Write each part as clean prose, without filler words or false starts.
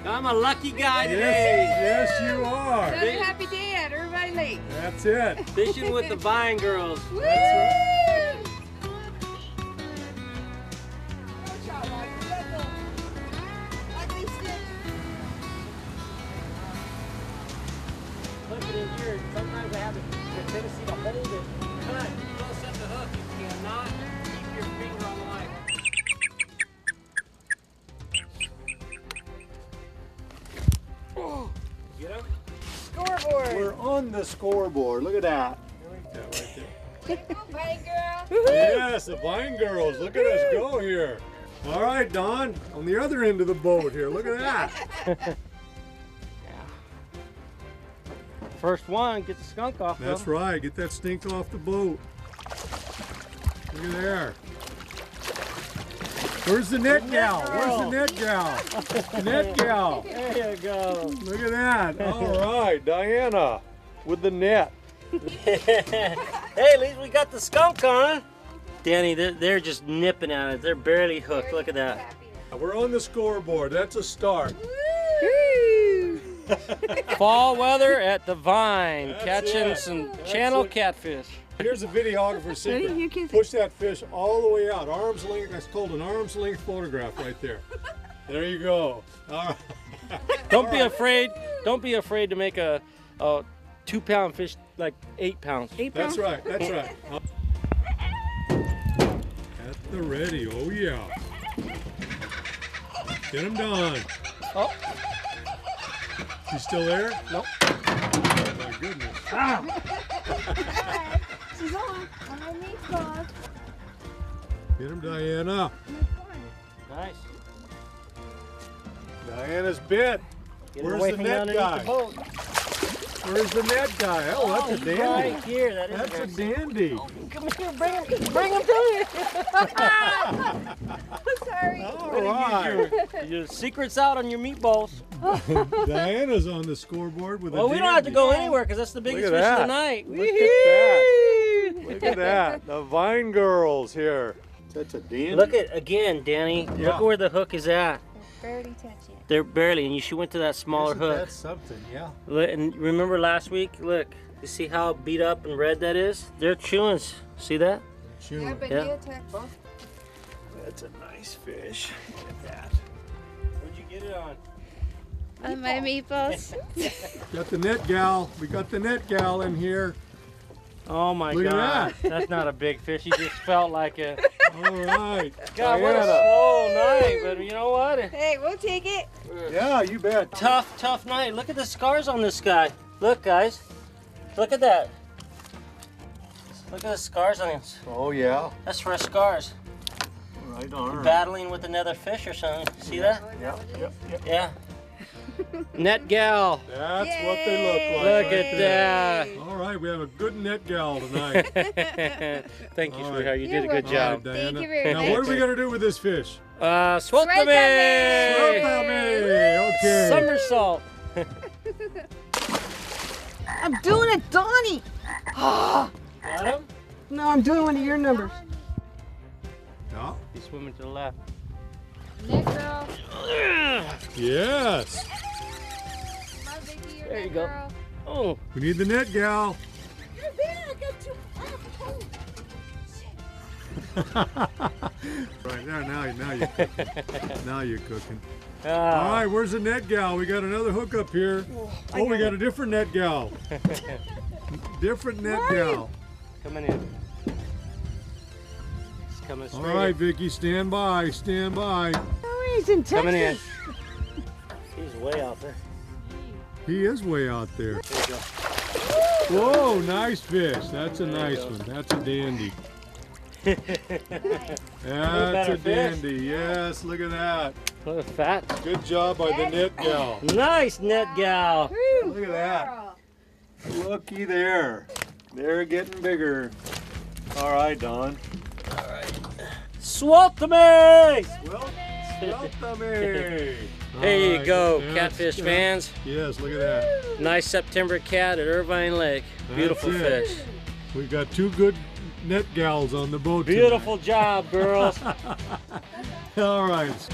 I'm a lucky guy today. Yes, you are. Another happy day at Irvine Lake. That's it. Fishing with the Vine Girls. Woo! That's right. Look at it here. Sometimes I have the tendency to hold it. Cut. Close up the hook. You cannot keep your finger on the line. Get him? Scoreboard. We're on the scoreboard. Look at that. Vine girl. Yes, the Vine Girls. Look at us go here. All right, Don, on the other end of the boat here. Look at that. First one, get the skunk off. That's right. Get that stink off the boat. Look at there. Where's the net gal? Where's the net gal? Net gal. There you go. Look at that. All right, Diana with the net. Hey, at least we got the skunk on. Danny, they're just nipping at it. They're barely hooked. Look at that. We're on the scoreboard. That's a start. Fall weather at the Vine, That's catching it. some That's channel it. catfish. Here's a videographer's secret. Push that fish all the way out. Arm's length. That's called an arm's length photograph right there. There you go. All right. Don't be afraid. Don't be afraid to make a 2-pound fish like 8 pounds. 8 That's pounds. right. That's right. At the ready. Oh yeah. Get him done. Oh, You still there? nope. Oh my goodness. She's on my meatballs. Get him, Diana. Nice. Diana's bit. Get Where's away the from net underneath guy? the boat. Where's the net guy? Oh, that's a He's dandy. right here. That is That's a good. dandy. Come here, bring him to me. Sorry. All right. Your secret's out on your meatballs. Diana's on the scoreboard with a Well, we don't have to dandy. go anywhere because that's the biggest at fish of the that. night. Look at that. Look at that. The Vine Girls here. That's a dandy. Look at again, Danny. Look Yeah. at where the hook is at. Barely touch it. They're barely, and you went to that smaller Isn't hook. that something, yeah. Look, and remember last week? Look, you see how beat up and red that is? They're chewing. See that? Yeah, Chewing. but Yeah. you attack both. That's a nice fish. Look at that. Where'd you get it on? On my meatballs. Got the net gal. We got the net gal in here. Oh my Look at God! that. That's not a big fish. He just felt like it. All right. God, what a Diana. slow night. But you know what? Hey, we'll take it. Yeah, you bet. Tough night. Look at the scars on this guy. Look, guys. Look at that. Look at the scars on him. Oh, yeah. That's fresh scars. Right on. Battling with another fish or something. See that? Yep, yep, yep. Yeah. Net gal. That's what they look like. Look right at there. that. All right, we have a good net gal tonight. Thank you, All right. sweetheart. You You're did a good welcome. job. All right, Diana. Thank you very now, much. what are we going to do with this fish? Suéltame! Suéltame. Okay. Somersault. I'm doing it, Donnie. Got him? No, I'm doing one of your numbers. Yeah. He's swimming to the left. Net girl. Yes. Come on, Vicky, you're There you net go. girl. Oh, We need the net gal. You're there. I got two. Right there, now you're cooking. Now you're cooking. All ah. right, where's the net gal? We got another hook up here. Oh, we got a different net gal. Different net gal. Coming in. He's coming All straight. right, Vicky, stand by, stand by. Oh, he's in Texas. Coming in. He's way out there. He is way out there. There you go. Whoa, nice fish. That's a There you nice go. one. That's a dandy. That's better a fish. dandy. Yes, look at that. Look at fat. Good job by the net gal. Nice net gal. Look at that. Looky there. They're getting bigger. All right, Don. Suéltame! Well, welcome. There you go, catfish fans. Yes, look at that. Nice September cat at Irvine Lake. Beautiful That's it. fish. We've got two good net gals on the boat tonight. Beautiful job, girls. All right.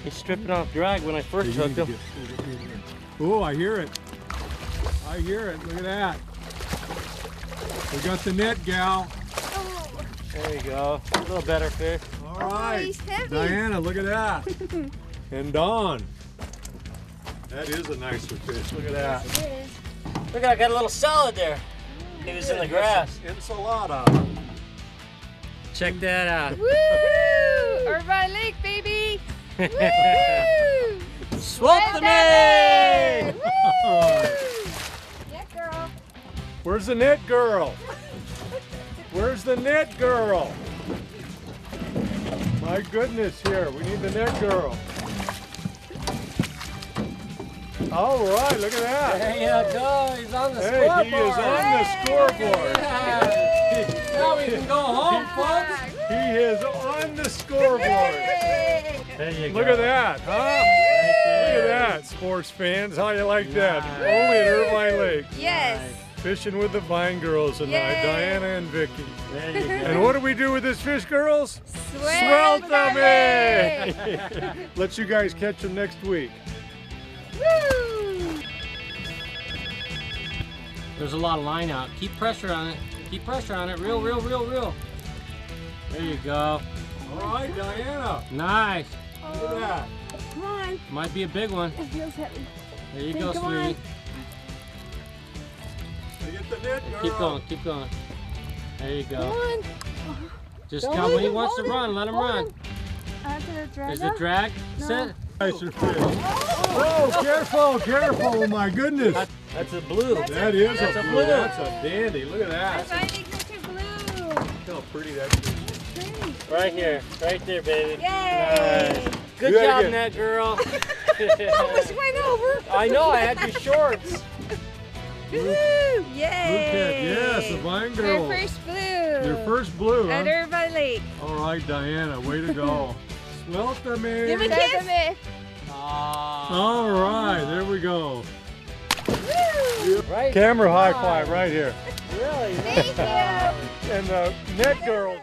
He's stripping off drag when I first hooked him. Oh, I hear it. I hear it. Look at that. We got the net, gal. There you go. A little better fish. All right. he's heavy. Diana, look at that. And Dawn. That is a nicer fish. Look at that. It is. Look, I got a little salad there. He was in the grass. Enchilada. Check that out. Woo! Irvine Lake, baby. Woo! Swap the net! Yeah, girl. Where's the net girl? Where's the net girl? My goodness, here. We need the net girl. All right, look at that. There you go. He's on the Hey, scoreboard. he is on the scoreboard. Now we can go home, folks. He is on the scoreboard. There you go. Look at that, huh? Right Look there. at that, sports fans. How you like that? Nice. Only at Irvine Lake. Yes. Fishing with the Vine Girls tonight, Yay. Diana and Vicky. There you go. And what do we do with this fish, girls? Suéltame. Let you guys catch them next week. Woo! There's a lot of line out. Keep pressure on it. Keep pressure on it. Reel, reel, reel, reel. There you go. All right, Diana. Nice. Look at that. Come on. Might be a big one. It feels heavy. There you go, Come on. sweetie. Get the net, girl. Keep going, keep going. There you Come go. on. Just Don't now leave when he him, wants to hold run, him, let him hold run. him. After the drag Is the up? drag No. set? Nicer fish. Oh, careful, careful. Oh, my goodness. That's a blue. That is That's a a blue. blue. That's a dandy. Look at that. Irvine Lake, Mr. Blue. Look how pretty that fish is. Right here. Right there, baby. Yay! Nice. Good Do that job, again. net girl. Almost went over. I know, I had your shorts. Woo! Blue cat. Yay! Yes, the Vine Our Girls. first blue. Your first blue, At huh? Irvine Lake. All right, Diana. Way to go. Sweltame. Give a kiss. All right, there we go. Right. Camera high five right here. Really? Thank you. And the net girl.